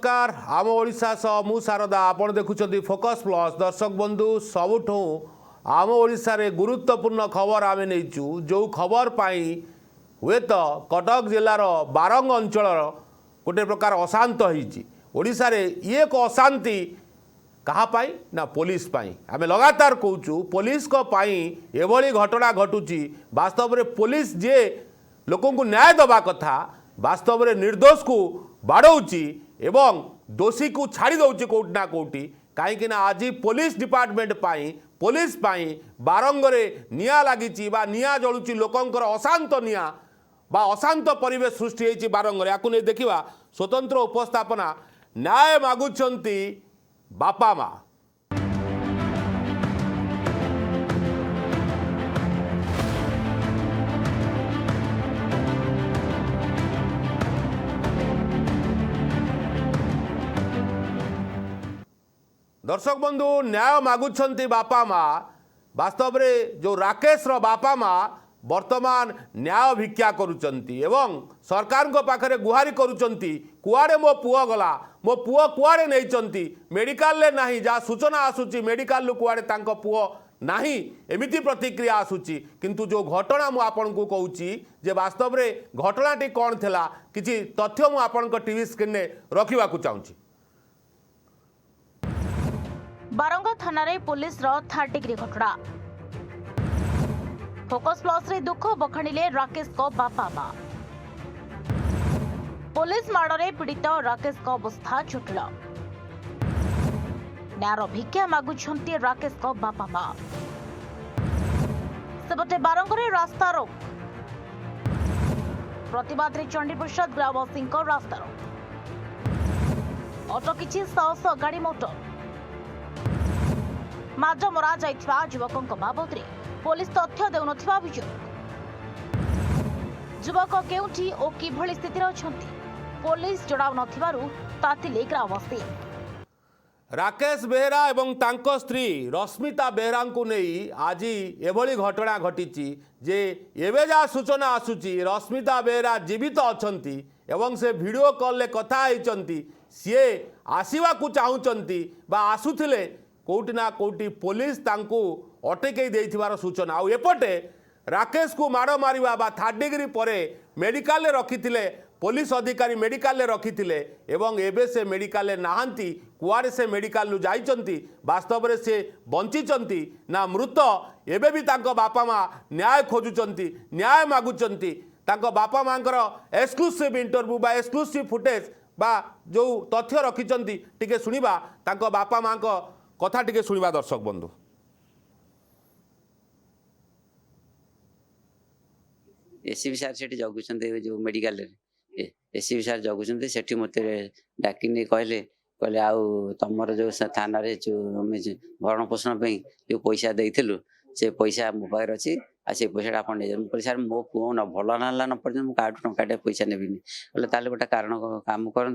नमस्कार आम ओडिशा सह मु शारदा आपण देखुछंती फोकस प्लस दर्शक बंधु सबुठू आम ओडिशा रे गुरुत्वपूर्ण खबर आमे नैचु जो खबर पाई हुए तो कटक जिलार बारंग अंचल गोटे प्रकार अशांत होईची ओडिशा रे ये एक अशांति कहा पाई ना पुलिस पाई आमे लगातार कहूचु पुलिस को पाई एभली घटना घटुची वास्तव में पुलिस जे लोकों को न्याय दबा कथा वास्तव में निर्दोष को बाड़ौची एवं दोषी को छाड़ी दौची कोटी ना कोटी कहीं आज पुलिस डिपार्टमेंट पुलिस बारंगरे निया लगी निया जलुची लोकंकर अशांत निया बा अशांत परिवेश सृष्टि होती बारंगरे या नहीं देखा स्वतंत्र उपस्थापना न्याय मागुंट बापा माँ दर्शक बंधु न्याय मागुंट बापा माँ वास्तव में जो राकेश रो बापा माँ वर्तमान न्याय भिक्षा करुचंती एवं सरकार को पाखरे गुहारी करुचंती कुआड़े मो पुआ गला मो पुआ कुआड़े नहीं मेडिकल ले नहीं जहाँ सूचना आसूची मेडिकल कुआड़े तांको पुआ नहीं एमिति प्रतिक्रिया आसूची किंतु जो घटना मु आपन को कहूची जे वास्तव में घटनाटी कौन थिला किछि तथ्य मु आपन को टीवी स्क्रीन ने रखिबा को चाहूची। बारंग थाना रे पुलिस रो थर्ड डिग्री घटना फोकस प्लस रे दुख बखाणिले राकेश को बापा माँ पुलिस माड़े पीड़ित राकेश को अवस्था जटिल न्यायर भिक्षा मागुछंती राकेश को बापा माँ सेपटे बारंगरे रास्ता रोक प्रतिवाद रे चंडी प्रसाद ग्रामवासी रास्ता रोक अटकिछि शह गाड़ी मोटर माज मरा जाइथिबा युवकों बाबद पुलिस तथ्य देउनथिबा अभियोग युवक केउठी ओ किभଳି स्थितिरे अछंती पुलिस जणाउ नथिबारु तातिले ग्रामवासी। राकेश बेहरा एवं तांको स्त्री रश्मिता बेहरा को नहीं आज एभली घटना घटी जे एबे जा सूचना आसुची रश्मिता बेहरा जीवित अछंती एवं से वीडियो कॉल ले कथा होइचंती सीए आसीबा को चाहुचंती बा आसुथिले कोटी ना कोटी पुलिस तांको अटकई देथिबार सूचना आ एपटे राकेश को माड़ मारिबा बा थर्ड डिग्री परे मेडिकल रखिथिले पुलिस अधिकारी मेडिकल रखिथिले एवं एबे से मेडिकल नाहांती कुआरे से मेडिकल जाइचंती वास्तव में से बंचिचंती ना मृत एबे भी तांको बापा माँ न्याय खोजुचंती न्याय मागुचंती तांको बापा मांकर एक्सक्लूसिव इंटरव्यू बा एक्सक्लूसिव फुटेज बा जो तथ्य रखिचंती टिके सुनिबा तांको बापा माँ को कथा टिके सुनिबा दर्शक बंधु। एसीबी सार से जगुंट जो मेडिकल एसीबी सार जगुंट से मत डाकिने कहले कहले आउ तुमर जो थाना भरण पोषण जो पैसा देलु से पैसा मो पाखे अच्छी आ से पैसा आप सर मो पुओ न भल ना न पर्यटन मुझे काटू टंका पैसा नेबिनी बोले ताले गोटे कारण काम करूँ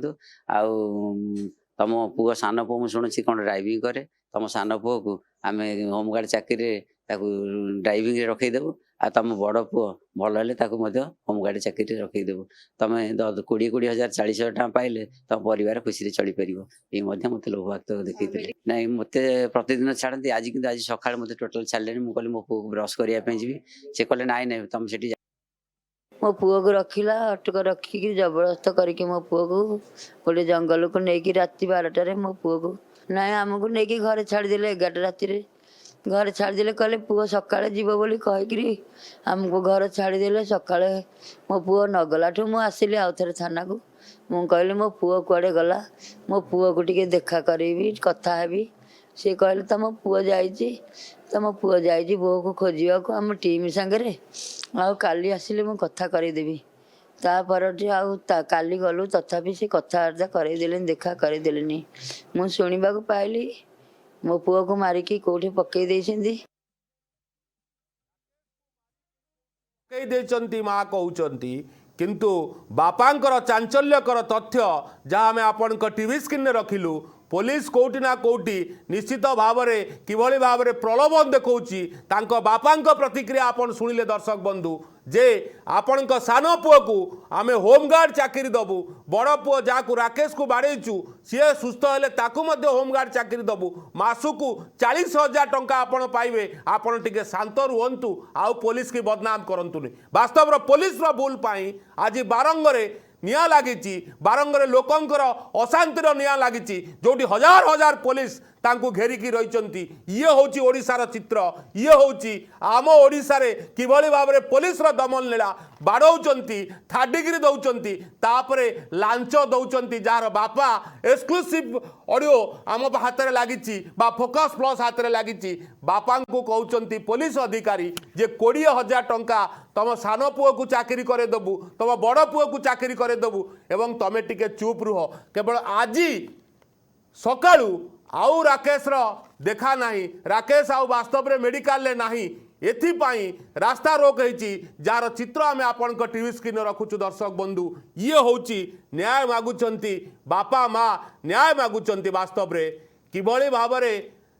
तुम पुओ सान पुओ मुझे शुणुची कौन ड्राइविंग करे तुम सान पुओ को आम होमगार्ड चाकरी ड्राइविंग रखईदेबू आ तुम बड़ पुओ भल हेल्ले होमगार्ड चाकरी रखईदेबू तुम 20,000 40,000 टका पाइले तुम परिवार खुशी चली पार ये मत लोभक्त देखी ना मत प्रतिदिन छाड़ती आज कि आज सका मत टोटाल छाड़े मुझे कहली मो पुओ को ब्रश करने जी से कहले नाई ना तुम से मो पुओ को रखिला अटक रखिकी जबरदस्त करके मो पुओ को गोटे जंगल को लेकिन राति 12टारे मो पुओ को ना आमको लेकिन घरे छाड़देले 11 राति घर छाड़देले कहले पुओ सकाଳେ जीव बोली कहीकि आमको घर छाड़देले सकाଳେ मो पुओ नगलाठू मु आसिली आउ थे थाना को मु कहली मो पुओ कुआडे गला मो पुओ को टिके देखा करी कथा हेबी सी कहले तुम पुओ जाइए बो को खोजा को आम टीम सांगे आउ काली आसिले मु कथा करदेवी तापर काली गलु तथापि से कथबार्ता करदेले देखा करदेले मु शुणा पाइली मो पुओ को मारिकी कोठी पकई देइचंती माँ कहउचंती किंतु बापांकर चांचल्यकर तथ्य जहाँ आम आपण टीवी स्क्रीन रखिलु पुलिस कोटी ना कोटी निश्चित भाव में किभली भाव में प्रलोभन देखौची तांको बापांको प्रतिक्रिया आपण सुनिले दर्शक बंधु जे आपणक सान पुओ को आमे होमगार्ड चाकरी दबु बड़ पुओ जहाँ राकेश को बाड़ेचु सी सुस्थ हेले ताकू मध्य होमगार्ड चाकरी दबु मासकू 40,000 टंका आपण पाइबे आपण टिके शांत रुहंतु आउ पुलिस की बदनाम करंतुनी वास्तव पुलिस रो भूल पाई आज बारंगरे निया लागिची बारंगरे लोकंकर अशांतिर निया लागिची जोटी हजार हजार पुलिस तांको घेरिकी रहिचंती ये होची ओडिसार चित्र ये होची आम ओडिसारे किभली भाबरे पुलिस रो दमन लीला बाड़ौचंती थर्ड डिग्री दौचंती तापरे लांच दौचंती जार बापा एक्सक्लूसिव ऑडियो आम हाथ में लागिची बा फोकस प्लस हाथ में लागिची बापा को कहउचंती पुलिस अधिकारी जे 20,000 टंका तुम सान पुओ को चाकरी करे दबु तुम बड़ पुओ को चाकरी करे दबु एवं तमे टिके चुप रुह केवल आज सकाळू आउ राकेश रो देखा नहीं राकेश आउ वास्तव में मेडिकल ले नहीं एथिपाई रास्ता रोक होती जार चित्र आम आपण टीवी स्क्रीन रखुचु दर्शक बंधु ये होची न्याय मागुचंती बापा माँ न्याय मागुचंती वास्तव में किभली भावरे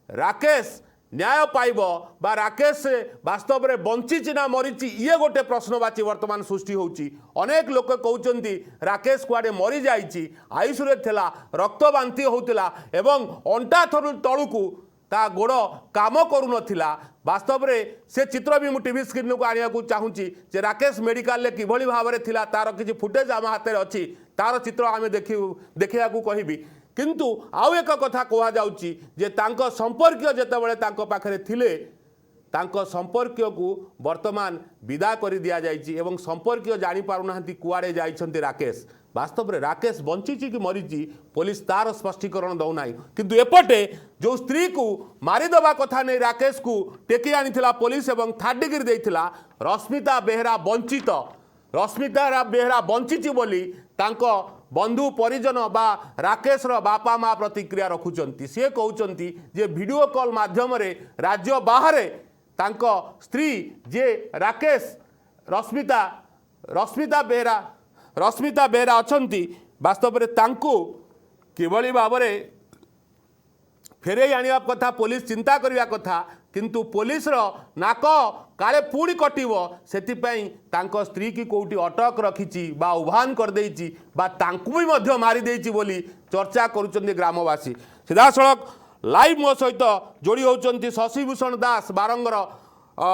राकेश न्याय पाइब बा राकेश वास्तव में बंची ना मरीची ये गोटे प्रश्नवाची वर्तमान सृष्टि होची अनेक लोक कहउचंती राकेश कुआडे मरी जाइची आयुषरे थिला रक्त बांती होतिला एवं अंटा थरु तळुकू ता गोड़ काम करू नथिला वास्तव में से चित्र भी मु टीवी स्क्रीन को आनिया को चाहूँगी जे राकेश मेडिकल ले किभली भाव में थिला तार किछि फुटेज आम हाथ में अच्छी तार चित्र आम देखा कहबी किंतु आउ एक कथा कह जाउची जे तांको संपर्क जेतेबेले तांको पाखरे थिले तांको संपर्क को वर्तमान विदा कर दिया जाइछि एवं संपर्क जानी पारुनाहांती कुआडे जाइछंती राकेश वास्तव में राकेश बंची कि मरीची पुलिस तार स्पष्टीकरण दौना किंतु एपटे जो स्त्री को मारिदेवा कथा नहीं राकेश को टेकी आनी पुलिस एवं थर्ड डिग्री देइथिला रश्मिता बेहरा वंचित रश्मिता बेहरा बंची बोली तांको बंधु परिजन बा राकेश रो बापा माँ प्रतिक्रिया रखुचंती सी कहउचंती जे वीडियो कॉल माध्यम रे राज्य बाहर तांको स्त्री जे राकेश रश्मिता बेहरा अछंती वास्तव में तांको किभली भाव में फेरे आनिया कथा पुलिस चिंता करिया कथा किंतु पुलिस रो नाक काले पुणी कटिबो सेतिपई तांको स्त्री की कोउटी अटक रखिची बा उभान कर देइची बा तांकु भी मध्य मारी देइची बोली चर्चा करूचंदी ग्रामवासी सीधासळक लाइव मो सहित जोड़ी होचंती शशिभूषण दास बारंगर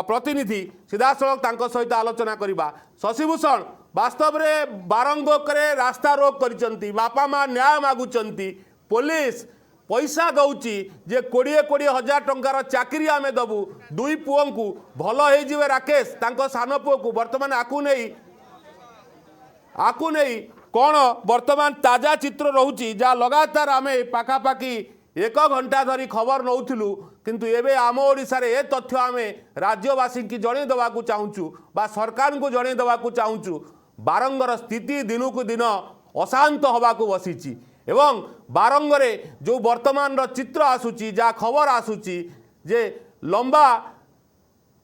प्रतिनिधि सीधासळक तांको सहित आलोचना करिबा शशिभूषण वास्तव में बारंगरे रास्ता रोक करिचंती बापा माँ न्याय मागुचंती पुलिस पैसा दौची जे 20,000 टंकार चाकरी आमे दबु दुई पुओं को भल हो राकेश तांको सान पुओ को वर्तमान आकु नहीं कौन वर्तमान ताजा चित्र रोची जहाँ लगातार आमे पाखापाखि 1 घंटा धरी खबर नौथिलु किंतु एबे आम ओडिशा रे ए तथ्य आमे राज्यवासी की जणे देवा को चाहूचु बा सरकार को जणे देवा को चाहूचु बारंगर स्थिति दिन को दिन अशांत हवा को बसीची एवं बारंगरे जो वर्तमान चित्र आसूची जहाँ खबर आसूची जे लंबा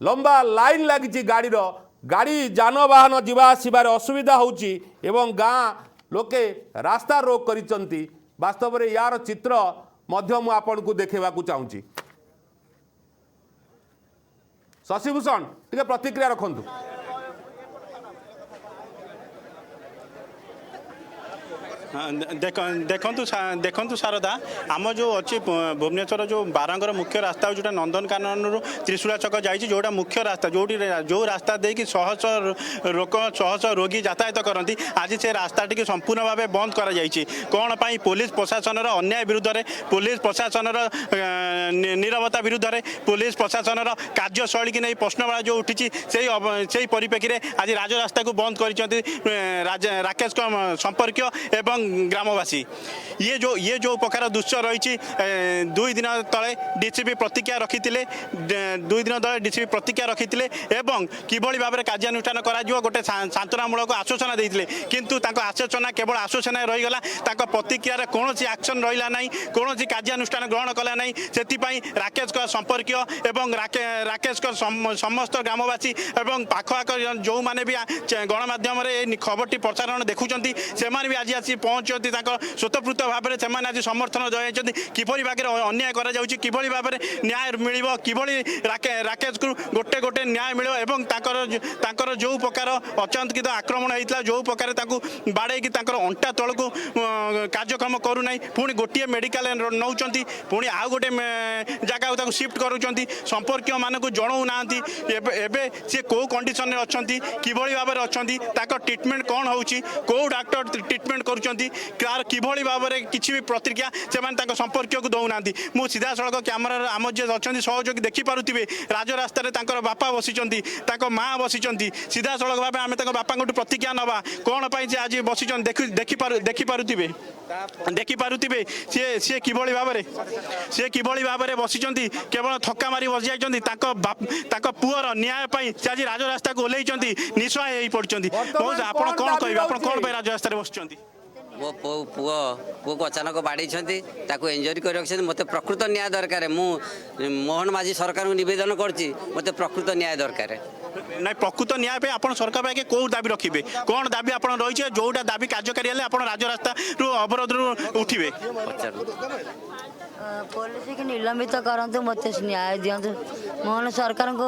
लंबा लाइन लगी गाड़ी जानवाहन जीवा आसबार असुविधा होची एवं गाँ लोके रास्ता रोक करिचंती वास्तव में यार चित्र मध्य मु आपन को देखा चाहूँगी शशिभूषण टिके प्रतिक्रिया रखंतु देखु शारदा आम जो अच्छी भुवनेश्वर जो बारंगर मुख्य रास्ता जो नंदनकानन त्रिशूला छक जाइए जोटा मुख्य रास्ता जो रास्ता देकी शह शह रोगी यातायात करती आज से रास्ता टी संपूर्ण भाव बंद कर कौन पाई पुलिस प्रशासन अन्याय विरुद्ध में पुलिस प्रशासन नीरवता विरुद्ध में पुलिस प्रशासन कार्यशैली की नहीं प्रश्नवाला जो उठी से परिप्रेक्षी में आज राजरास्ता को बंद कर राकेश संपर्क एवं ग्रामवासी ये जो प्रकार दृश्य रही 2 दिन तले डीसीपी प्रतिक्रिया रखी 2 दिन तले डीसीपी प्रतिक्रिया रखी एवं किभली भाव में कार्यानुष्ठान करा गोटे सांत्वनामूलक आश्वासन देते किंतु आश्वासन केवल आश्वासन रहीगला प्रतिक्रिया कौन एक्शन रहा ना कौन कार्यानुष्ठान ग्रहण कला ना से राकेश संपर्क एवं राकेश समस्त ग्रामवासी एवं पाखआख जो मैंने भी गणमाध्यम खबर टी प्रसारण देखुं से भी आज आसी ପହଞ୍ଚନ୍ତି ତାଙ୍କ ସ୍ୱତଃପୃତ ଭାବରେ ସେମାନେ ଆଜି ସମର୍ଥନ ଜଣାଇଛନ୍ତି କିଭଳି ଭାବରେ ଅନ୍ୟାୟ କରାଯାଉଛି କିଭଳି ଭାବରେ ନ୍ୟାୟ ମିଳିବ କିଭଳି ରାକେଶକୁ ଗୋଟେ ଗୋଟେ ନ୍ୟାୟ ମିଳିବ ଏବଂ ତାଙ୍କର ଯେଉଁ ପ୍ରକାର ଅଚାନ୍ତକିତ ଆକ୍ରମଣ ହେଇଥିଲା ଯେଉଁ ପ୍ରକାର ତାଙ୍କୁ ବାଡ଼େଇକି ତାଙ୍କର ଅଣ୍ଟା ତଳକୁ କାର୍ଯ୍ୟକ୍ରମ କରୁନାହିଁ ପୁଣି ଗୋଟିଏ ମେଡ଼ିକାଲ ନେଉଛନ୍ତି ପୁଣି ଆଉ ଗୋଟେ ଜାଗାକୁ ତାକୁ ସିଫ୍ଟ କରୁଛନ୍ତି ସମ୍ପର୍କୀୟମାନଙ୍କୁ ଜଣାଉନାହାନ୍ତି ଏବେ ସେ କେଉଁ କଣ୍ଡିସନରେ ଅଛନ୍ତି କିଭଳି ଭାବରେ ଅଛନ୍ତି ତାଙ୍କ ଟ୍ରିଟମେଣ୍ଟ କ'ଣ ହେଉଛି କେଉଁ ଡାକ୍ତର ଟ୍ରିଟମେଣ୍ଟ କରୁଛନ୍ତି ତାର କିଭଳି ଭାବରେ କିଛି ବି ପ୍ରତିକ୍ରିୟା ସେମାନେ ତାଙ୍କ ସମ୍ପର୍କୀୟକୁ ଦେଉନାହାନ୍ତି ମୁଁ ସିଧାସଳଖ କ୍ୟାମେରାରେ ଆମର ଯିଏ ଅଛନ୍ତି ସହଯୋଗୀ ଦେଖିପାରୁଥିବେ ରାଜରାସ୍ତାରେ ତାଙ୍କର ବାପା ବସିଛନ୍ତି ତାଙ୍କ ମାଆ ବସିଛନ୍ତି ସିଧାସଳଖ ଭାବେ ଆମେ ତାଙ୍କ ବାପାଙ୍କଠୁ ପ୍ରତିକ୍ରିୟା ନେବା କ'ଣ ପାଇଁ ସେ ଆଜି ବସିଛନ୍ତି ଦେଖିପାରୁଥିବେ ସିଏ କିଭଳି ଭାବରେ ବସିଛନ୍ତି କେବଳ ଥକ୍କା ମାରି ବସିଯାଇଛନ୍ତି ତାଙ୍କ ପୁଅର ନ୍ୟାୟ ପାଇଁ ସେ ଆଜି ରାଜରାସ୍ତାକୁ ଓହ୍ଲେଇଛନ୍ତି ନିଃସହାୟ ହେଇ ପଡ଼ିଛନ୍ତି ଆପଣ କ'ଣ କହିବେ ଆପଣ କ'ଣ ପାଇଁ ରାଜରାସ୍ତାରେ ବସିଛନ୍ତି ମୋ ପୁଅକୁ ଅଚାନକ ବାଡ଼େଇଛନ୍ତି ତାକୁ ଏଞ୍ଜରି କରି ରଖିଛନ୍ତି ମୋତେ ପ୍ରକୃତ ନ୍ୟାୟ ଦରକାର ମୁଁ ମୋହନ ମାଝୀ ସରକାରଙ୍କୁ ନିବେଦନ କରୁଛି ମୋତେ ପ୍ରକୃତ ନ୍ୟାୟ ଦରକାର ନାଇଁ ପ୍ରକୃତ ନ୍ୟାୟ ପାଇଁ ଆପଣ ସରକାର ପାଖେ କେଉଁ ଦାବି ରଖିବେ କ'ଣ ଦାବି ଆପଣ ରହିଛି ଯେଉଁଟା ଦାବି କାର୍ଯ୍ୟକାରୀ ହେଲେ ଆପଣ ରାଜରାସ୍ତାରୁ ଅବରୋଧରୁ ଉଠିବେ ପୋଲିସ କି ନିଲମ୍ବିତ କରନ୍ତୁ ମୋତେ ନ୍ୟାୟ ଦିଅନ୍ତୁ ମୋହନ ସରକାରଙ୍କୁ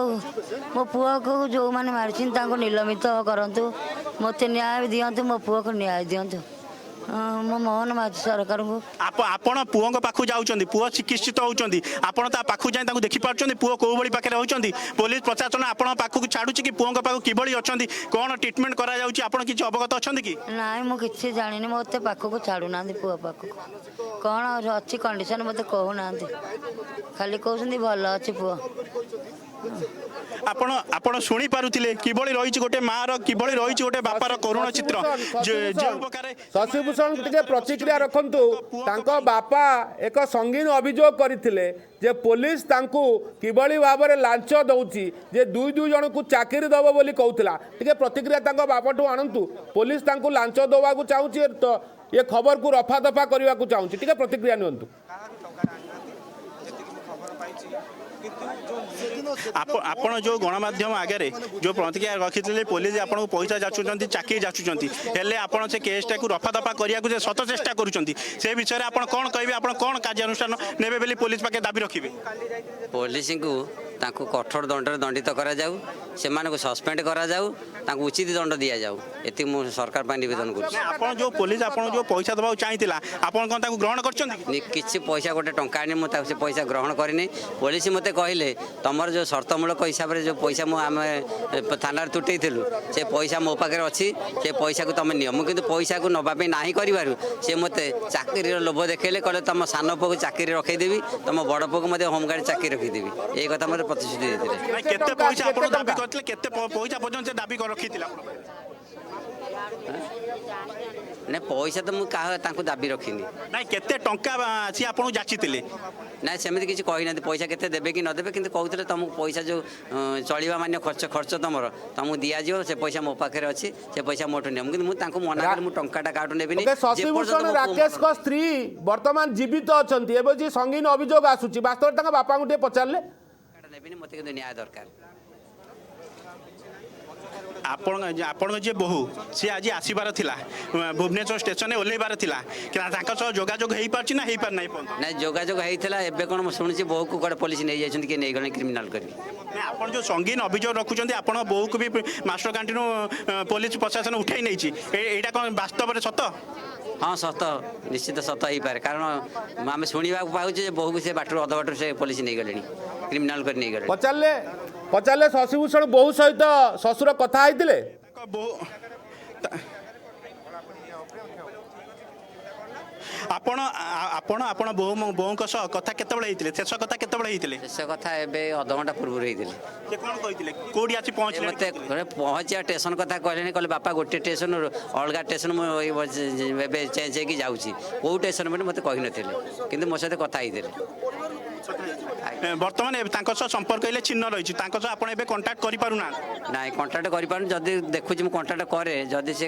ମୋ ପୁଅକୁ ଯେଉଁମାନେ ମାରିଛନ୍ତି ତାଙ୍କୁ ନିଲମ୍ବିତ କରନ୍ତୁ ମୋତେ ନ୍ୟାୟ ଦିଅନ୍ତୁ ମୋ ପୁଅକୁ ନ୍ୟାୟ ଦିଅନ୍ତୁ ମୋ ମୋହନ ମାଝୀ ସରକାରଙ୍କୁ ଆପଣ ପୁଅଙ୍କ ପାଖକୁ ଯାଉଛନ୍ତି ପୁଅ ଚିକିତ୍ସିତ ହେଉଛନ୍ତି ଆପଣ ତା ପାଖକୁ ଯାଇ ତାଙ୍କୁ ଦେଖିପାରୁଛନ୍ତି ପୁଅ କେଉଁ ଭଳି ପାଖରେ ହେଉଛନ୍ତି ପୋଲିସ ପ୍ରଶାସନ ଆପଣଙ୍କ ପାଖକୁ ଛାଡ଼ୁଛି କି ପୁଅଙ୍କ ପାଖକୁ କିଭଳି ଅଛନ୍ତି କ'ଣ ଟ୍ରିଟମେଣ୍ଟ କରାଯାଉଛି ଆପଣ କିଛି ଅବଗତ ଅଛନ୍ତି କି ନାଇଁ ମୁଁ କିଛି ଜାଣିନି ମୋତେ ପାଖକୁ ଛାଡ଼ୁନାହାନ୍ତି ପୁଅ ପାଖକୁ କ'ଣ ଅଛି କଣ୍ଡିସନ ମୋତେ କହୁନାହାନ୍ତି ଖାଲି କହୁଛନ୍ତି ଭଲ ଅଛି ପୁଅ ଆପଣ ଶୁଣି ପାରୁଥିଲେ କିଭଳି ରହିଛି ଗୋଟେ ମାଆର କିଭଳି ରହିଛି ଗୋଟେ ବାପାର କରୁଣ ଚିତ୍ର ଯେଉଁ ପ୍ରକାରେ ଶଶିଭୂଷଣ ଟିକେ ପ୍ରତିକ୍ରିୟା ରଖନ୍ତୁ ତାଙ୍କ ବାପା ଏକ ସଙ୍ଗୀନ ଅଭିଯୋଗ କରିଥିଲେ ଯେ ପୋଲିସ ତାଙ୍କୁ କିଭଳି ଭାବରେ ଲାଞ୍ଚ ଦେଉଛି ଯେ ଦୁଇ ଜଣକୁ ଚାକିରି ଦେବ ବୋଲି କହୁଥିଲା ଟିକେ ପ୍ରତିକ୍ରିୟା ତାଙ୍କ ବାପାଠୁ ଆଣନ୍ତୁ ପୋଲିସ ତାଙ୍କୁ ଲାଞ୍ଚ ଦେବାକୁ ଚାହୁଁଛି ତ ଏ ଖବରକୁ ରଫା ଦଫା କରିବାକୁ ଚାହୁଁଛି ଟିକେ ପ୍ରତିକ୍ରିୟା ନିଅନ୍ତୁ ଆପଣ ଯେଉଁ ଗଣମାଧ୍ୟମ ଆଗରେ ଯେଉଁ ପ୍ରତିକ୍ରିୟା ରଖିଥିଲେ ପୋଲିସ ଆପଣଙ୍କୁ ପଇସା ଯାଚୁଛନ୍ତି ଚାକିରି ଯାଚୁଛନ୍ତି ହେଲେ ଆପଣ ସେ କେସ୍ଟାକୁ ରଫା ଦଫା କରିବାକୁ ଯେ ଶତ ଚେଷ୍ଟା କରୁଛନ୍ତି ସେ ବିଷୟରେ ଆପଣ କ'ଣ କହିବେ ଆପଣ କ'ଣ କାର୍ଯ୍ୟାନୁଷ୍ଠାନ ନେବେ ବୋଲି ପୋଲିସ ପାଖେ ଦାବି ରଖିବେ ପୋଲିସଙ୍କୁ ତାଙ୍କୁ କଠୋର ଦଣ୍ଡରେ ଦଣ୍ଡିତ କରାଯାଉ ସେମାନଙ୍କୁ ସସ୍ପେଣ୍ଡ କରାଯାଉ ତାଙ୍କୁ ଉଚିତ ଦଣ୍ଡ ଦିଆଯାଉ ଏତିକି ମୁଁ ସରକାର ପାଇଁ ନିବେଦନ କରୁଛି ଆପଣ ଯେଉଁ ପୋଲିସ ଆପଣ ଯେଉଁ ପଇସା ଦେବାକୁ ଚାହିଁଥିଲା ଆପଣ କ'ଣ ତାକୁ ଗ୍ରହଣ କରିଛନ୍ତି କିଛି ପଇସା ଗୋଟେ ଟଙ୍କା ଆଣି ମୁଁ ତାକୁ ସେ ପଇସା ଗ୍ରହଣ କରିନି ପୋଲିସ ମୋତେ କହିଲେ ତମର ଯେଉଁ ସର୍ତ୍ତମୂଳକ ହିସାବରେ ଯେଉଁ ପଇସା ଆମେ ଥାନାରେ ତୁଟେଇଥିଲୁ ସେ ପଇସା ମୋ ପାଖରେ ଅଛି ସେ ପଇସାକୁ ତମେ ନିଅ ମୁଁ କିନ୍ତୁ ପଇସାକୁ ନେବା ପାଇଁ ନାହିଁ କରିବାରୁ ସେ ମୋତେ ଚାକିରିର ଲୋଭ ଦେଖେଇଲେ କହିଲେ ତମ ସାନ ପୁଅକୁ ଚାକିରି ରଖେଇଦେବି ତମ ବଡ଼ ପୁଅକୁ ମଧ୍ୟ ହୋମଗାର୍ଡ ଚାକିରି ରଖିଦେବି ଏଇ କଥା ମୋତେ ପ୍ରତିଶ୍ରୁତି ଦେଇଥିଲେ କେତେ ପଇସା ଆପଣ ଦାବି କରିଥିଲେ କେତେ ପଇସା ପର୍ଯ୍ୟନ୍ତ ସେ ଦାବି ରଖିଥିଲା ନା ପଇସା ତ ମୁଁ ତାଙ୍କୁ ଦାବି ରଖିନି ନାଇଁ କେତେ ଟଙ୍କା ଆସି ଆପଣଙ୍କୁ ଯାଚିଥିଲେ ନାଇଁ ସେମିତି କିଛି କହିନାହାନ୍ତି ପଇସା କେତେ ଦେବେ କି ନଦେବେ କିନ୍ତୁ କହୁଥିଲେ ତମକୁ ପଇସା ଯେଉଁ ଚଳିବା ମାନ୍ୟ ଖର୍ଚ୍ଚ ତମକୁ ଦିଆଯିବ ସେ ପଇସା ମୋ ପାଖରେ ଅଛି ସେ ପଇସା ମୋଠୁ ନିଅ କିନ୍ତୁ ମୁଁ ତାଙ୍କୁ ମନା କଲି ମୁଁ ଟଙ୍କାଟା କାହାଠୁ ନେବିନି ଶଶିଭୂଷଣ ରାକେଶଙ୍କ ସ୍ତ୍ରୀ ବର୍ତ୍ତମାନ ଜୀବିତ ଅଛନ୍ତି ଏବେ ଯେ ସଙ୍ଗୀନ ଅଭିଯୋଗ ଆସୁଛି ବାସ୍ତବରେ ତାଙ୍କ ବାପାଙ୍କୁ ଟିକେ ପଚାରିଲେ ନେବିନି ମୋତେ କିନ୍ତୁ ନ୍ୟାୟ ଦରକାର ଆପଣଙ୍କ ଯିଏ ବୋହୂ ସିଏ ଆଜି ଆସିବାର ଥିଲା ଭୁବନେଶ୍ୱର ଷ୍ଟେସନରେ ଓହ୍ଲେଇବାର ଥିଲା ତାଙ୍କ ସହ ଯୋଗାଯୋଗ ହେଇପାରୁଛି ନା ହେଇପାରୁନାହିଁ ନାଇଁ ଯୋଗାଯୋଗ ହେଇଥିଲା ଏବେ କ'ଣ ମୁଁ ଶୁଣୁଛି ବୋହୂକୁ କୁଆଡ଼େ ପୋଲିସ ନେଇଯାଇଛନ୍ତି କିଏ ନେଇଗଲେଣି କ୍ରିମିନାଲ କରି ଆପଣ ଯେଉଁ ସଙ୍ଗୀନ ଅଭିଯୋଗ ରଖୁଛନ୍ତି ଆପଣଙ୍କ ବୋହୂକୁ ବି ମାଷ୍ଟର କ୍ୟାଣ୍ଟିନ୍ରୁ ପୋଲିସ ପ୍ରଶାସନ ଉଠାଇ ନେଇଛି ଏଇଟା କ'ଣ ବାସ୍ତବରେ ସତ ହଁ ସତ ନିଶ୍ଚିତ ସତ ହେଇପାରେ କାରଣ ଆମେ ଶୁଣିବାକୁ ପାଉଛୁ ଯେ ବୋହୂକୁ ସେ ବାଟରୁ ଅଧବାଟରୁ ସେ ପୋଲିସ ନେଇଗଲେଣି କ୍ରିମିନାଲ କରି ନେଇଗଲେଣି ପଚାରିଲେ ଶଶିଭୂଷଣ ବୋହୂ ସହିତ ଶ୍ୱଶୁର କଥା ହେଇଥିଲେ ଆପଣ ବୋଉଙ୍କ ସହ କଥା କେତେବେଳେ ହେଇଥିଲେ ଶେଷ କଥା କେତେବେଳେ ହେଇଥିଲେ ଶେଷ କଥା ଏବେ ଅଧଘଣ୍ଟା ପୂର୍ବରୁ ହେଇଥିଲେ ସେ କ'ଣ କହିଥିଲେ କୋଉଠି ଆସି ପହଞ୍ଚିଲେ ମୋତେ ପହଞ୍ଚିବା ଷ୍ଟେସନ କଥା କହିଲେନି କହିଲେ ବାପା ଗୋଟେ ଷ୍ଟେସନରୁ ଅଲଗା ଷ୍ଟେସନ ମୁଁ ଏବେ ଚେଞ୍ଜ ହେଇକି ଯାଉଛି କେଉଁ ଷ୍ଟେସନ ବୋଲି ମୋତେ କହିନଥିଲେ କିନ୍ତୁ ମୋ ସହିତ କଥା ହେଇଥିଲେ ବର୍ତ୍ତମାନ ତାଙ୍କ ସହ ସମ୍ପର୍କ ହେଲେ ଛିନ୍ନ ରହିଛି ତାଙ୍କ ସହ ଆପଣ ଏବେ କଣ୍ଟାକ୍ଟ କରିପାରୁନାହାନ୍ତି ନାଇଁ କଣ୍ଟାକ୍ଟ କରିପାରୁନି ଯଦି ଦେଖୁଛି ମୁଁ କଣ୍ଟାକ୍ଟ କରେ ଯଦି ସେ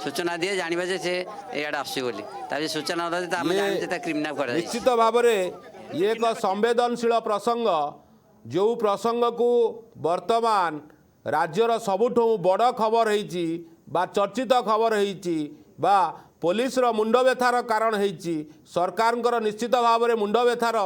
ସୂଚନା ଦିଏ ଜାଣିବା ଯେ ସେ ଏଇଆଡ଼େ ଆସୁଛି ବୋଲି ତାର ସୂଚନା ଦେଲେ ତ ଆମେ ଜାଣିଛୁ ତା କ୍ରିମିନାଲ କରାଯାଏ ନିଶ୍ଚିତ ଭାବରେ ଇଏ ଏକ ସମ୍ବେଦନଶୀଳ ପ୍ରସଙ୍ଗ ଯେଉଁ ପ୍ରସଙ୍ଗକୁ ବର୍ତ୍ତମାନ ରାଜ୍ୟର ସବୁଠୁ ବଡ଼ ଖବର ହେଇଛି ବା ଚର୍ଚ୍ଚିତ ଖବର ହେଇଛି ବା पुलिसर मुंड व्यथार कारण होईची सरकारଙ୍କର निश्चित भाव में मुंड व्यथार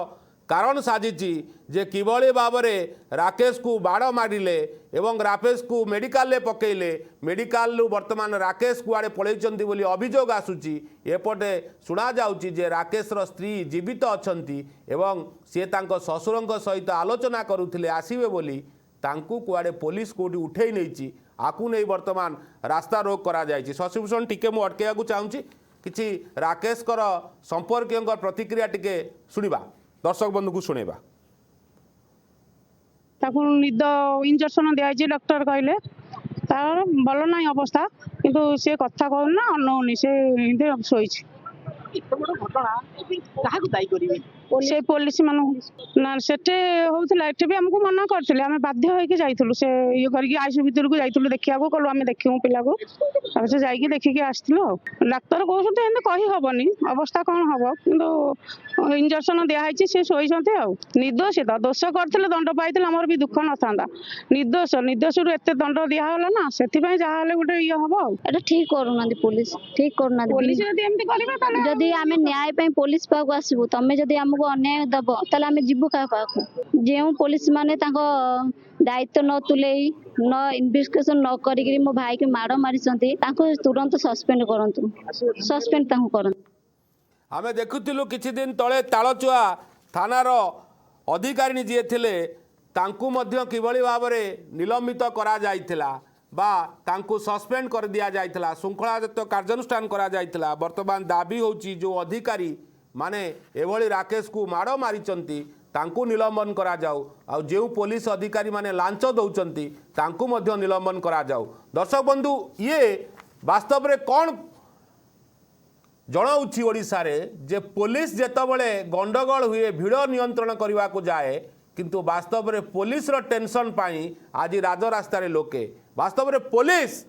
कारण साजिची जे किभली भाव में राकेश को बाड़ मारिले एवं राकेश को मेडिकल ले पकेले मेडिकल वर्तमान राकेश कुआड़े पलैचंती बोली अभियोग आसूची एपटे शुणा जाउची जे राकेशर स्त्री जीवित अछंती एवं सी तांको ससुरंक सहित आलोचना करुथिले आसीबे बोली तांकू कुआड़े पुलिस कोठी उठेई नैची आकू नहीं वर्तमान रास्ता रोक करा जायछि। शशिभूषण टिके मु अटकेया चाहूँगी किछि राकेश कर संपर्क प्रतिक्रिया टिके शुणिबा दर्शक बंधु को शुणेबा। ताकू निद इंजेक्शन दिखाई डॉक्टर कहले तार भल ना अवस्था किंतु सी कथा कहना अनौनी से शोई से पुलिस मान ना सेठे होता एटे भी आमको मना करते आम बाध्य होकर जाइलु से ये करके आईसीयू भितर को जाइलु देखा कहलु आम देखू पिला को से जाइए देखिकी आसलु डाक्तर कहते एमती कही हेनी अवस्था कौन हम कि इंजेक्शन दिखाई सी शोई निर्दोषित दोष करते दंड पाई आमर भी दुख न था निर्दोष निर्दोष एत दंड दिहला ना से जहाँ गोटे ये हम एटा ठीक करूना पुलिस ठीक करूना पुलिस जदि आम न्याय पे पुलिस पाक आसबू तमें जदि आमको अन्याय दब ताले आम जीवु क्या पाक जो पुलिस माने दायित्व न तुले न इन्वेस्टिगेशन न करी मो भाई के माड़ मारी तुरंत सस्पेंड करंतु सस्पेंड करंतु। आमे देखुथिलु किछि दिन तळे तालचुआ थानार अधिकारी जी थिले तांकू मध्य किभली भाव में निलंबित करा जाइथिला बा तांकू सस्पेंड कर दिया जाइथिला श्रृंखलागत कार्यानुष्ठान करा जाइथिला। वर्तमान दाबी होची जो अधिकारी माने एभली राकेश को माड़ मारिचंती तांकू निलंबन करा जाऊ आ जो पुलिस अधिकारी माने लांच दौचंती तांकू मध्य निलंबन करा जाऊ। दर्शक बंधु ये वास्तव में कौन जनाऊँगी ओडिशा रे जे पुलिस जेतबले गंडगोल हुए भिड़ नियंत्रण करने को जाए किंतु वास्तव में पुलिस रो टेंशन पाई आज राजरास्ता रे लोके वास्तव में पुलिस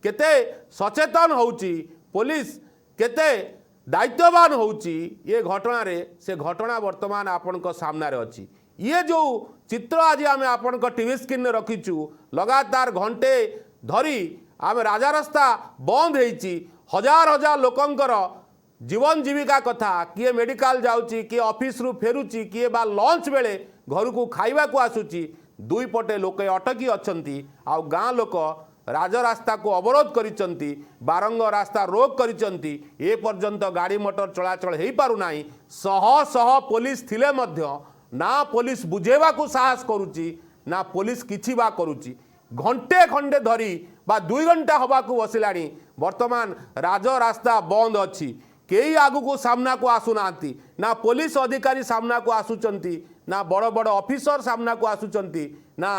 केते सचेतन होउची पुलिस केते दायित्ववान होउची ये घटना रे से घटना वर्तमान आपण सामने अच्छी ये जो चित्र आज आम आपण टीवी स्क्रीन में रखीचु लगातार घंटे धरी आम राजरास्ता बंद होईची हजार हजार लोकंकर जीवन जीविका कथा किए मेडिकल जाउची किए ऑफिस रु फेरुची किए बा लंच बेले घर को खाइबा को आसुची दुई पटे लोक अटकी अछंती आ गाँ लोक राजरास्ता को अवरोध करिसंती बारंग रास्ता रोक करिसंती ए पर्यंत गाड़ी मोटर चलाचल हो पारुना शह शह पुलिस थिले मध्य ना पुलिस बुझेबा को साहस करुची ना पुलिस किछि बा करुची घंटे खंडे धरी बा 2 घंटा हवा को बसिलाणी वर्तमान राजरास्ता बंद अच्छी कई आगु को सामना को आसुना ना पुलिस अधिकारी सामना को आसुचंती ना बड़ बड़ ऑफिसर सामना को आसुचंती ना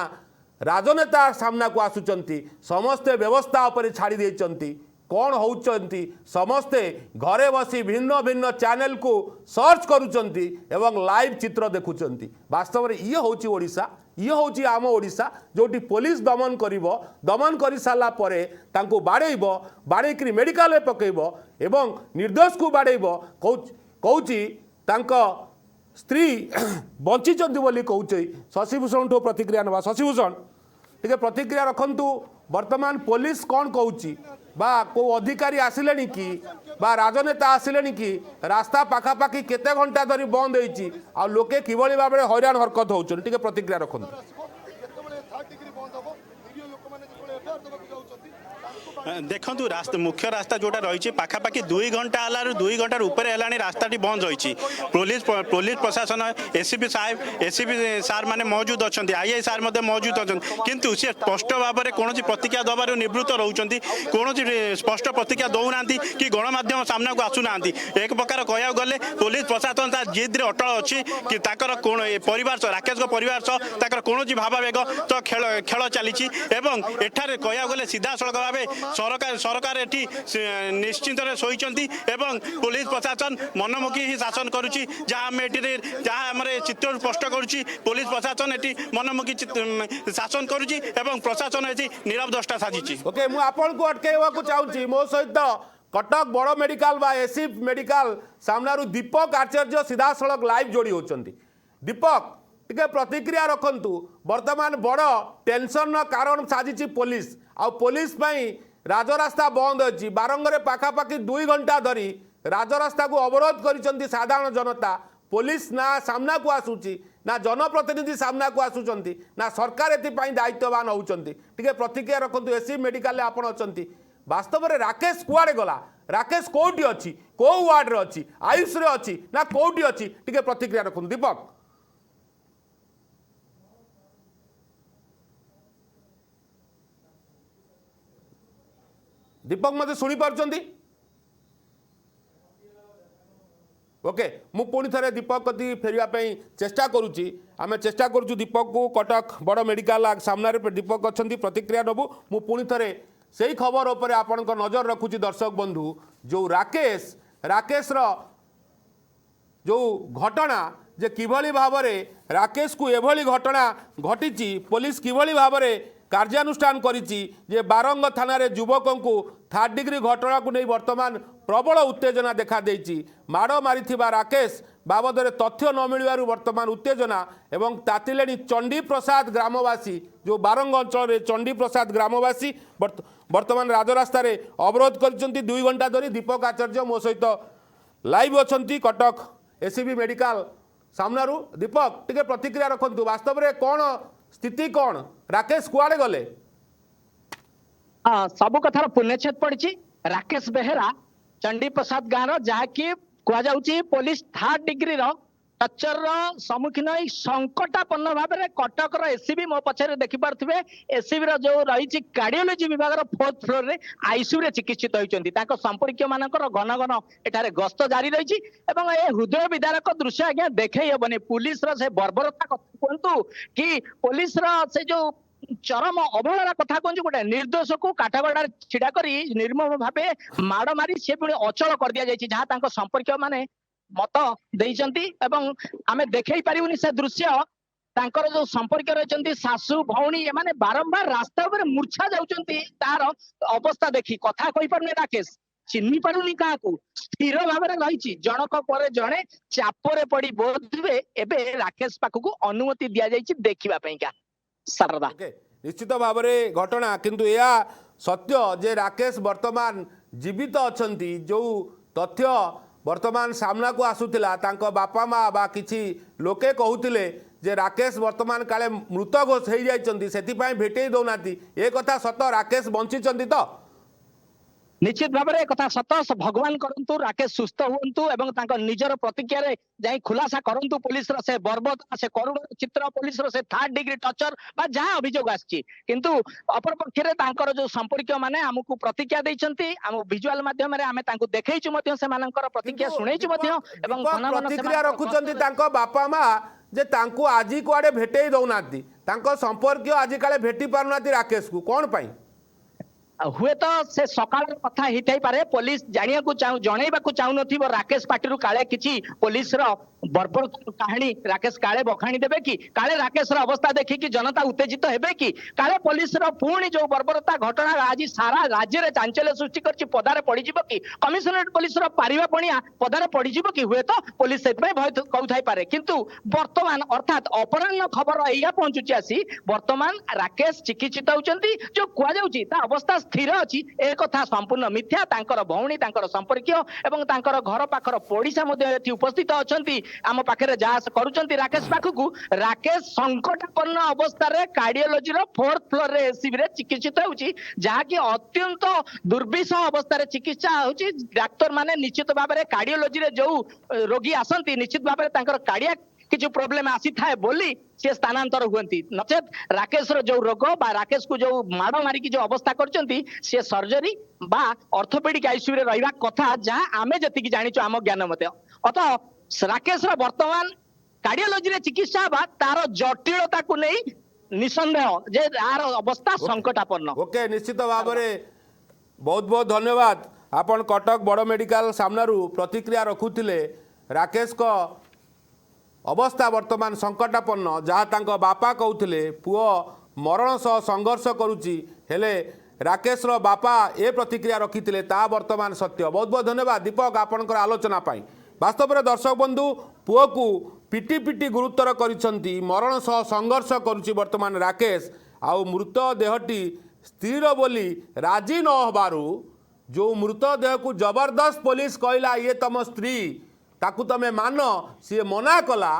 राजनेता सामना को आसुचंती समस्ते व्यवस्था उपरे छाड़ी देचंती कौन होउचंती समस्ते घरे बसी भिन्न भिन्न चैनल को सर्च करुचंती एवं लाइव चित्र देखुचंती वास्तव में ये होची ओडिशा ये होची आम ओडिशा जोटी पुलिस दमन करिवो दमन करि साला परे तांको बाड़ेइबो बाड़ेकरी मेडिकल रे पकेइबो एवं निर्दोष को बाड़ेइबो कहूची तांको स्त्री बंचिचंती बोली कहूची। शशिभूषण ठो प्रतिक्रिया नवा शशिभूषण टिके प्रतिक्रिया रखंतु वर्तमान पुलिस कौन कहूची बा को अधिकारी आसिले कि बा राजनेता आसिले कि रास्ता पाखापाखि केते घंटा धरी बंद होईची आ लोके किभली भाव में हैरान हरकत होउछन टिके प्रतिक्रिया रखंतु। देखु रास्ता मुख्य रास्ता जोटा रही पाखापाखि 2 घंटा है 2 घंटार ऊपर है रास्ताटी बंद होती पुलिस प्रशासन एसीपी साहेब एसीपी सार माने मौजूद अच्छा आईआई सार मौजूद अच्छा किंतु सी स्पष्ट भाव में कौन प्रतिक्रिया दबार निवृत्त रोच कौन स्पष्ट प्रतिक्रिया दौना कि गणमाध्यम सामना को आसुना एक प्रकार कह गले पुलिस प्रशासन जिद्रे अटल अच्छी कि कौन परिवार राकेश परिवार सह कौन भावावेग तो खेल चली एठार कह गले सीधा सड़क भाव सरकार एटी निश्चिंत शोचती एवं पुलिस प्रशासन मनमुखी ही शासन करुच्ची जहाँ जहाँ आम चित्र स्पष्ट करुच्ची पुलिस प्रशासन एटी मनमुखी शासन करुच्ची एवं प्रशासन एटी नीरव दृष्टा साजिची। ओके मु आपन को अटकेवा को चाहूची मो सहित कटक बड़ मेडिकल बा एसी मेडिकल सामनारू दीपक आचार्य सीधा सड़क लाइव जोड़ी होचंती। दीपक टिके प्रतिक्रिया रखंतु वर्तमान बड़ टेंशन कारण साजिची पुलिस आ पुलिस राजरास्ता बंद अच्छी बारंगरे पाखापाखि 2 घंटा धरी राजरास्ता को अवरोध कर साधारण जनता पुलिस ना सामना को आसूची ना जनप्रतिनिधि सामना को आसुचंती ना सरकार एपाई दायित्ववान होउचंती टिके प्रतिक्रिया रखंतु एससी मेडिकल आपण अछंती वास्तव में राकेश कुआड़े गला राकेश कोठी अच्छी को वार्ड रे अच्छी आयुष रे अच्छी ना कोठी अच्छी टिके प्रतिक्रिया रखंतु दीपक दीपक मते सुनी पारचंती ओके मु पुणी थे दीपक कति फेरवा चेष्टा करुच्ची आम चेष्टा करुँ दीपक को कटक बड़ मेडिकल सामने दीपक अच्छा प्रतिक्रिया नबू मु पुणी थे से खबर उपर आपण नजर रखुची दर्शक बंधु जो राकेश जो घटना जे किभली भाव राकेश को एभली घटना घटी पुलिस किभली भाव कार्यानुष्ठान करिछि जे बारंग थाना रे युवकों को 3rd डिग्री घटना को नहीं वर्तमान प्रबल उत्तेजना देखा देछि माड़ मारिथिबा राकेश बाबद में तथ्य न मिलवार वर्तमान उत्तेजना एवं तातिलेणी चंडी प्रसाद ग्रामवासी जो बारंग अंचल चंडी प्रसाद ग्रामवासी वर्तमान राजरास्ता रे अवरोध कर 2 घंटा धरी दीपक आचार्य मो सहित लाइव अछंती कटक एसीबी मेडिकल सामनारू दीपक टिके प्रतिक्रिया रखंतु वास्तव में कौन स्थिति कौन राकेश कुआड़े गले सबु कथार पुण्यछेद पड़ी राकेश बेहेरा चंडी प्रसाद गाँव जहाँकि कहुच्छी पुलिस 3rd डिग्री टचर सम्मुखीन संकटापन्न भाव में कटक एसीबी मो पछरे देखिपे एसीबी जो रही कार्डियोलोजी विभाग 4th फ्लोर रे आईसीयू रे चिकित्सित होती संपर्क मानकर घन घन एठारे गस्त जारी रही हृदय विदारक दृश्य आज्ञा देखई हेबनी पुलिस से बर्बरता कथा कहतु कि पुलिस से जो चरम अवहेलार कथा कहूँ गोटे निर्दोष को काठगड़ा छिड़ा कर निर्मम भाव माड़ मारी सी पुणी अचल कर दि जाए जहाँ संपर्क माने मत देइचंती एवं आमे देखई पारिबुनी से दृश्य तांकर जो संपर्क रहिचंती सासू भौणी एमाने बारंबार रास्ता ऊपर मूर्छा जाउचंती तार अवस्था देखी कथा कहि पारुनी राकेश चिन्ही पारुनी काहाकू स्थिर भाव में रही जनक पर जड़े चापरे पड़ी बोधवे एबे राकेश पाखकू अनुमति दिया जाइछि देखिबा पईका सरदा निश्चित भाव में घटना किंतु या सत्य जे राकेश वर्तमान जीवित अछंती जो तथ्य वर्तमान सामना को आसूला तांको बापा माँ बा किछि लोके कहूतिले जे राकेश वर्तमान काले मृत घोष हो जाइछंती सेतिपाई भेटई दौनाती ए कथा सत राकेश बंचिछंती तो निश्चित भाव में कथा सत भगवान करंतु राकेश सुस्थ हुंतु एवं तांको निजर प्रतिक्रिया रे जाई खुलासा करंतु पुलिस रो से बर्बद से करुण चित्र पुलिस रो से 3rd डिग्री टचर बा जहां अभियोग आछि किंतु अपर पक्ष रे तांकर जो संपर्क माने हमकु प्रतिक्रिया दैछंती हम विजुअल माध्यम रे हमें तांको देखैछु मध्य से मानकर प्रतिक्रिया सुनैछु मध्य एवं घन घन प्रतिक्रिया रखुचंती तांको बापा माँ जे तांको आजी कुआडे भेटई दौनाती तांको संपर्क आजी काले भेटी पारुनाती राकेश को कोन पाई हुए तो से सकाल कथा हिथई पारे पुलिस जानिया को जनइबा को चाहू नथिबो राकेश पाटिरु काले किछि पुलिस रो बर्बर कहानी राकेश काले बखाणी देबे कि काले राकेश रो अवस्था देखि कि जनता उत्तेजित हेबे कि काले पुलिस रो पुणी जो बर्बरता घटना आज सारा राज्य रे चांचल्य सृष्टि करछि पदारे पड़ी जिवो कि कमिशनरेट पुलिस रो पारिबा पणिया पदारे पड़ी जिवो कि हुए तो पुलिस सेतमे भय कहउथाई पारे किंतु वर्तमान अर्थात अपराह्न खबर एया पहुंचुछि आसी वर्तमान राकेश चिकित्सित होउचंती जो कुआ जाउछि ता अवस्था स्थिर अछि ए कथा संपूर्ण मिथ्या तांकर भौणी तांकर संपर्क एवं तांकर घर पाखर पड़िसा मध्ये एथि उपस्थित अछंती आम पाखे जहाँ करुचंती राकेश पाखकू राकेश संकटापन्न अवस्था रे कार्डियोलोजी रो 4th फ्लोर रे एसीबी रे चिकित्सित होउची जहाँ की अत्यंत दुर्विषह अवस्था रे चिकित्सा होउची डाक्टर माने निश्चित भाव में कार्डियोलोजी रे जो रोगी आसंती निश्चित भाव में तांकर कार्डियाक किछु प्रॉब्लम आसी थाए बोली से स्थानांतर हुअंती नचेत राकेश रो जो रोग बा राकेश को जो माड़ मारी की जो अवस्था करचंती से सर्जरी बा ऑर्थोपेडिक आईसीयू रे रहिबा कथा जहाँ आमे जति की जानिचो आम ज्ञान मते अतः राकेश रो वर्तमान कार्डियोलोजी रे चिकित्सा बा तार जटिलता को नहीं निसंदेह जे यार अवस्था संकटापन्न ओके निश्चित भाव में बहुत बहुत धन्यवाद आपण कटक बड़ मेडिकल सामनारू प्रतिक्रिया रखुथिले राकेश को अवस्था वर्तमान संकटापन्न जहाँ तांको बापा कहूथिले पुओ मरण सह संघर्ष करुची हेले राकेश रो बापा ए प्रतिक्रिया रखिथिले ता वर्तमान सत्य बहुत बहुत धन्यवाद दीपक आपणकर आलोचना पाई वास्तव में दर्शक बंधु पुओ को पिटी पिटी गुरुतर करिसंती मरण सह संघर्ष करुची वर्तमान राकेश आउ मृत देहटी ସ୍ତ୍ରୀର ବୋଲି ରାଜି ନ ହେବାରୁ जो मृतदेह को जबरदस्त पुलिस कहला ये तुम स्त्री ताकू तमे मान सी मना कला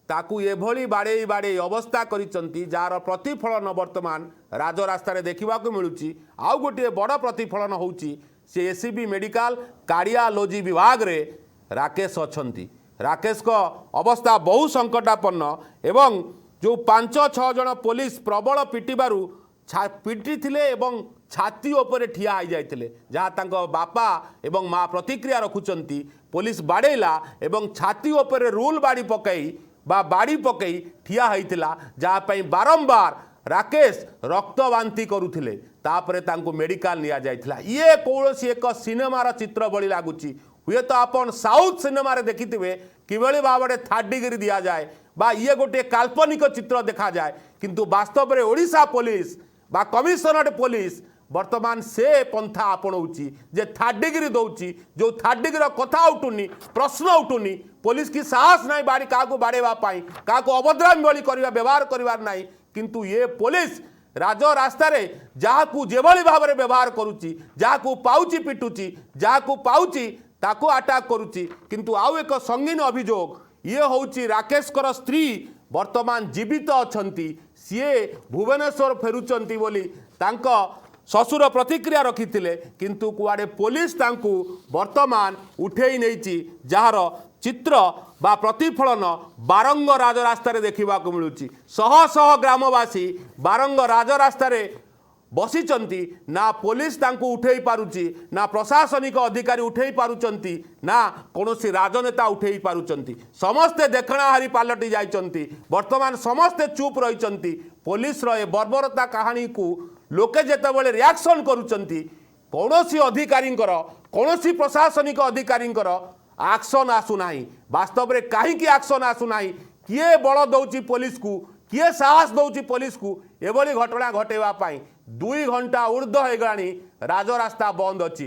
ताकू एभली बाड़े बाड़े अवस्था करिसंती जार प्रतिफलन वर्तमान राजरास्ता देखा मिलूँ। आउ गोटे बड़ प्रतिफलन होउची से एसीबी मेडिकल कार्डियोलॉजी विभाग रे राकेश अछंती। राकेश को अवस्था बहु संकटापन्न एवं जो 5-6 जन पुलिस प्रबल पिटिबारु पिटी थिले एवं छाती उपरे ठिया हो जाइथिले जहाँ तांको बापा एवं माँ प्रतिक्रिया रखुचंती पुलिस बाड़ेला एवं छाती उपरे रूल बाड़ी पकई बा बाड़ी पकई ठिया होइथिला जहाँ पई बारंबार राकेश रक्त बांती करुथिले तापरे तांको मेडिकल निया जाइथिला। ये कौनसी एक सिनेमार चित्र भली लागुची हुए तो आपण साउथ सिनेमा रे देखिथिबे किभली भाबरे थर्ड डिग्री दिया जाए बा ये गोटे काल्पनिक चित्र देखा जाए किंतु वास्तव में ओडिशा पुलिस बा कमिशनरेट पुलिस वर्तमान से पंथा आपणाऊँगी जे थर्ड डिग्री दौची जो थर्ड डिग्री कथा उठुनी प्रश्न उठुनी पुलिस की साहस नहीं बाड़ी क्या बाड़ेवा क्या अभद्रामी भली करवा व्यवहार करवार नहीं किंतु ये पुलिस राज रास्ता जहाँ को जेभली भाव में व्यवहार करुच्ची जहाँ को पाउची पिटुची जहाँ को पाउची ताको अटैक करुच्ची किंतु आउ एक संगीन अभियोग ये होउची राकेश कर स्त्री वर्तमान जीवित अछंती सीए भुवनेश्वर फेरुचंती बोली तांको ससुर प्रतिक्रिया रखिथिले किंतु कुआडे पुलिस तांकू वर्तमान उठेई नेइची जार चित्र बा प्रतिफलन बारंग राजरास्ता देखा मिलूँ। शह शह ग्रामवासी बारंग राजरास्ता बसीचंती ना पुलिस तांकू उठेई पारुची ना प्रशासनिक अधिकारी उठेई पारुचंती ना कौनसी राजनेता उठेई पारुचंती समस्ते देखणाहारी पालटी जाइचंती वर्तमान समस्ते चुप रहिचंती। पुलिस रो ए बर्बरता कहानी को लोके जेतेबेले रिएक्शन करुचंती कौनसी अधिकारींकर कौनसी प्रशासनिक अधिकारींकर एक्शन आसुना वास्तव में कहीं एक्शन आसुना किए बल दौची पुलिस को किए साहस दौची पुलिस को एभली घटना घटेवा 2 घंटा ऊर्ध्व हो गलानी राजरास्ता बंद अच्छी।